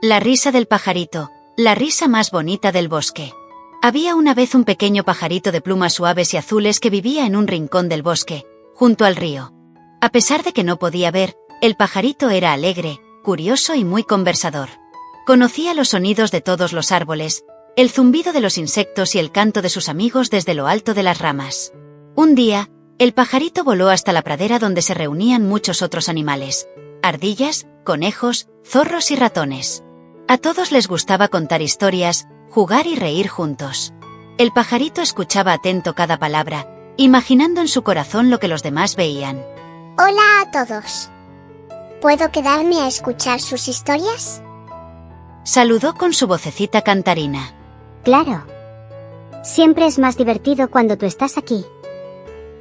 La risa del pajarito, la risa más bonita del bosque. Había una vez un pequeño pajarito de plumas suaves y azules que vivía en un rincón del bosque, junto al río. A pesar de que no podía ver, el pajarito era alegre, curioso y muy conversador. Conocía los sonidos de todos los árboles, el zumbido de los insectos y el canto de sus amigos desde lo alto de las ramas. Un día, el pajarito voló hasta la pradera donde se reunían muchos otros animales: ardillas, conejos, zorros y ratones. A todos les gustaba contar historias, jugar y reír juntos. El pajarito escuchaba atento cada palabra, imaginando en su corazón lo que los demás veían. Hola a todos. ¿Puedo quedarme a escuchar sus historias? Saludó con su vocecita cantarina. Claro. Siempre es más divertido cuando tú estás aquí.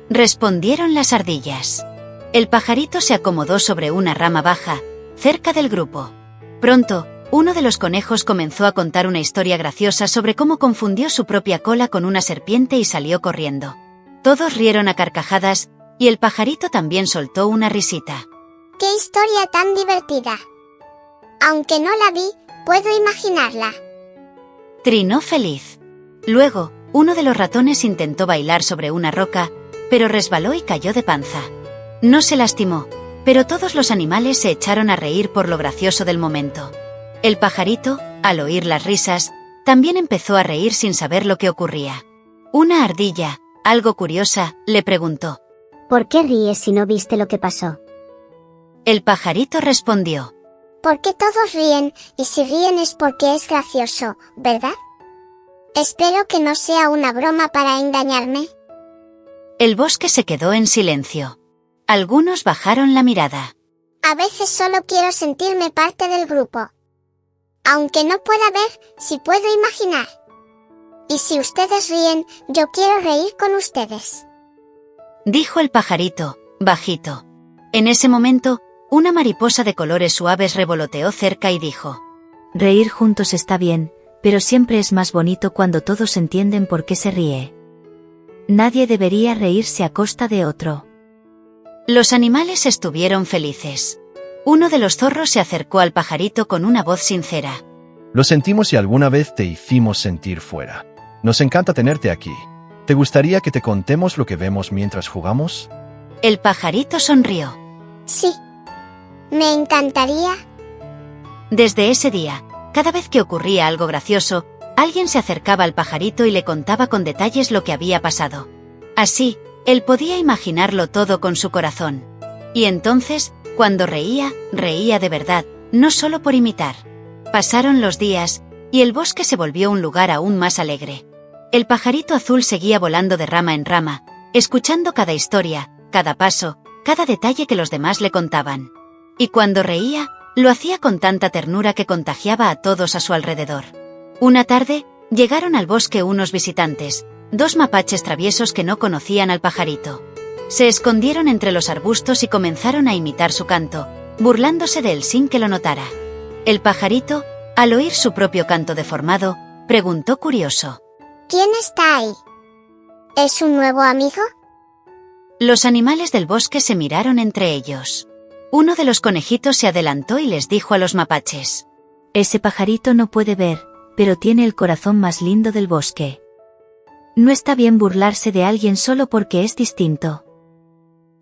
Respondieron las ardillas. El pajarito se acomodó sobre una rama baja, cerca del grupo. Pronto, uno de los conejos comenzó a contar una historia graciosa sobre cómo confundió su propia cola con una serpiente y salió corriendo. Todos rieron a carcajadas, y el pajarito también soltó una risita. ¡Qué historia tan divertida! Aunque no la vi, puedo imaginarla. Trinó feliz. Luego, uno de los ratones intentó bailar sobre una roca, pero resbaló y cayó de panza. No se lastimó, pero todos los animales se echaron a reír por lo gracioso del momento. El pajarito, al oír las risas, también empezó a reír sin saber lo que ocurría. Una ardilla, algo curiosa, le preguntó: ¿Por qué ríes si no viste lo que pasó? El pajarito respondió: Porque todos ríen, y si ríen es porque es gracioso, ¿verdad? Espero que no sea una broma para engañarme. El bosque se quedó en silencio. Algunos bajaron la mirada. A veces solo quiero sentirme parte del grupo. Aunque no pueda ver, sí puedo imaginar. Y si ustedes ríen, yo quiero reír con ustedes. Dijo el pajarito, bajito. En ese momento, una mariposa de colores suaves revoloteó cerca y dijo: Reír juntos está bien, pero siempre es más bonito cuando todos entienden por qué se ríe. Nadie debería reírse a costa de otro. Los animales estuvieron felices. Uno de los zorros se acercó al pajarito con una voz sincera. Lo sentimos si alguna vez te hicimos sentir fuera. Nos encanta tenerte aquí. ¿Te gustaría que te contemos lo que vemos mientras jugamos? El pajarito sonrió. Sí. Me encantaría. Desde ese día, cada vez que ocurría algo gracioso, alguien se acercaba al pajarito y le contaba con detalles lo que había pasado. Así, él podía imaginarlo todo con su corazón. Y entonces, cuando reía, reía de verdad, no solo por imitar. Pasaron los días, y el bosque se volvió un lugar aún más alegre. El pajarito azul seguía volando de rama en rama, escuchando cada historia, cada paso, cada detalle que los demás le contaban. Y cuando reía, lo hacía con tanta ternura que contagiaba a todos a su alrededor. Una tarde, llegaron al bosque unos visitantes, 2 mapaches traviesos que no conocían al pajarito. Se escondieron entre los arbustos y comenzaron a imitar su canto, burlándose de él sin que lo notara. El pajarito, al oír su propio canto deformado, preguntó curioso: ¿Quién está ahí? ¿Es un nuevo amigo? Los animales del bosque se miraron entre ellos. Uno de los conejitos se adelantó y les dijo a los mapaches: Ese pajarito no puede ver, pero tiene el corazón más lindo del bosque. No está bien burlarse de alguien solo porque es distinto.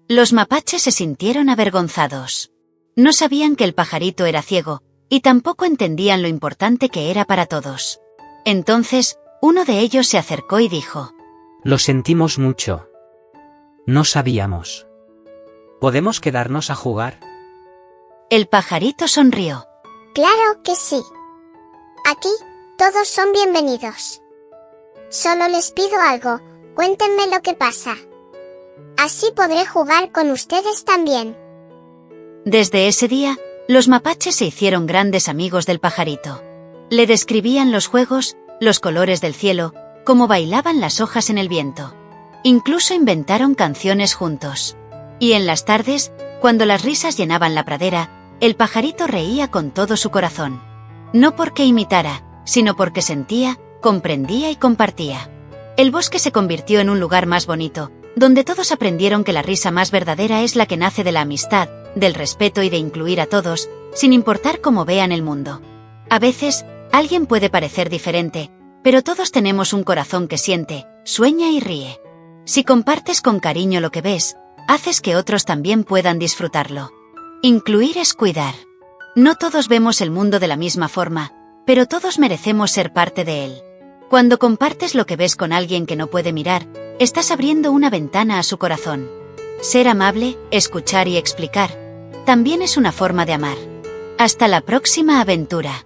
Los mapaches se sintieron avergonzados. No sabían que el pajarito era ciego, y tampoco entendían lo importante que era para todos. Entonces, uno de ellos se acercó y dijo: Lo sentimos mucho. No sabíamos. ¿Podemos quedarnos a jugar? El pajarito sonrió. Claro que sí. Aquí, todos son bienvenidos. Solo les pido algo, cuéntenme lo que pasa. Así podré jugar con ustedes también. Desde ese día, los mapaches se hicieron grandes amigos del pajarito. Le describían los juegos, los colores del cielo, cómo bailaban las hojas en el viento. Incluso inventaron canciones juntos. Y en las tardes, cuando las risas llenaban la pradera, el pajarito reía con todo su corazón. No porque imitara, sino porque sentía, comprendía y compartía. El bosque se convirtió en un lugar más bonito, donde todos aprendieron que la risa más verdadera es la que nace de la amistad, del respeto y de incluir a todos, sin importar cómo vean el mundo. A veces, alguien puede parecer diferente, pero todos tenemos un corazón que siente, sueña y ríe. Si compartes con cariño lo que ves, haces que otros también puedan disfrutarlo. Incluir es cuidar. No todos vemos el mundo de la misma forma, pero todos merecemos ser parte de él. Cuando compartes lo que ves con alguien que no puede mirar, estás abriendo una ventana a su corazón. Ser amable, escuchar y explicar, también es una forma de amar. Hasta la próxima aventura.